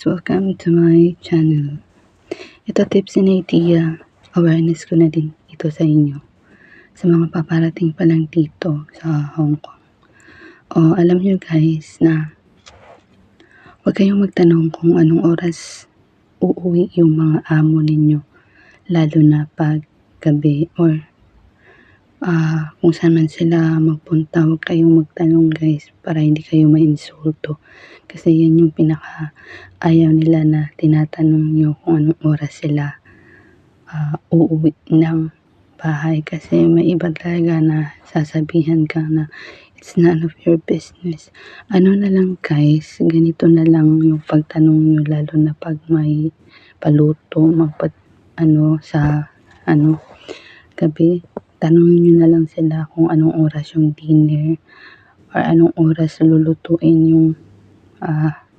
Welcome to my channel. Ito tips and idea, awareness ko na din ito sa inyo. Sa mga paparating pa lang dito sa Hong Kong. Alam nyo guys na huwag kayong magtanong kung anong oras uuwi yung mga amo ninyo. Lalo na pag gabi or kung saan man sila magpunta, huwag kayong magtanong guys para hindi kayo ma-insulto. Kasi yan yung pinaka-ayaw nila na tinatanong nyo kung anong oras sila uuwi ng bahay. Kasi may iba talaga na sasabihan ka na it's none of your business. Ano na lang guys, ganito na lang yung pagtanong nyo lalo na pag may paluto, sa gabi. Tanungin nyo na lang sila kung anong oras yung dinner or anong oras lulutuin yung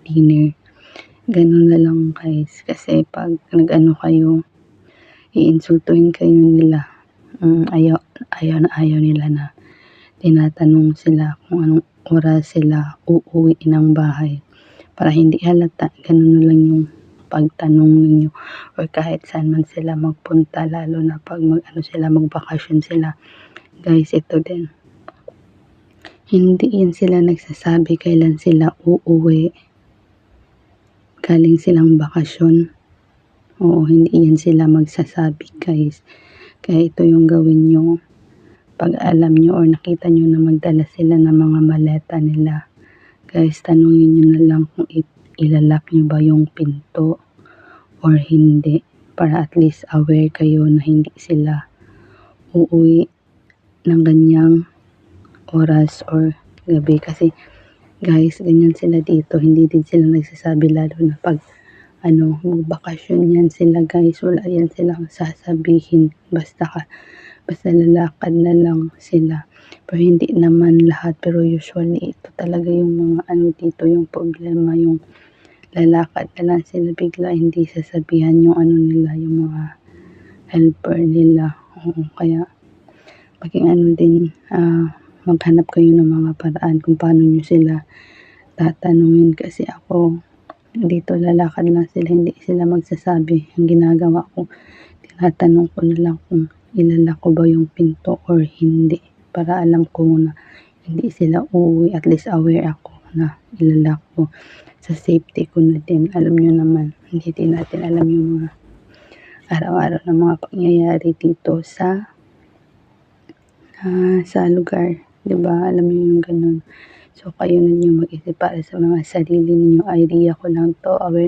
dinner. Ganun na lang guys. Kasi pag kayo, iinsultuhin kayo nila. Ayaw nila na tinatanong sila kung anong oras sila uuwi ng bahay. Para hindi halata, ganun na lang yung pagtanong ninyo or kahit saan man sila magpunta, lalo na pag magbakasyon sila. Guys, ito din. Hindi yan sila nagsasabi kailan sila uuwi. Galing silang bakasyon. Hindi yan sila magsasabi guys. Kaya ito yung gawin nyo. Pag alam nyo or nakita nyo na magdala sila ng mga maleta nila, guys, tanungin nyo na lang kung ilalak nyo ba yung pinto or hindi, para at least aware kayo na hindi sila uuwi ng ganyang oras or gabi. Kasi guys, ganyan sila dito, hindi din sila nagsasabi, lalo na pag magbakasyon yan sila guys, wala yan silang sasabihin, basta lalakad na lang sila. Pero hindi naman lahat, pero usually ito talaga yung mga dito yung problema, yung lalakad na lang sila bigla, hindi sasabihan yung nila, yung mga helper nila. Kaya maging din, maghanap kayo ng mga paraan kung paano nyo sila tatanungin. Kasi ako dito, lalakad lang sila, hindi sila magsasabi. Ang ginagawa ko, tinatanong ko na lang kung ilalak ko ba yung pinto or hindi, para alam ko na hindi sila uuwi. At least aware ako na ilalak ko, sa safety ko na din. Alam nyo naman, hindi din natin alam yung mga araw-araw na mga pangyayari dito sa lugar, diba? Alam nyo yung ganun. So kayo na yung mag-isip para sa mga sarili ninyo. Idea ko lang to, aware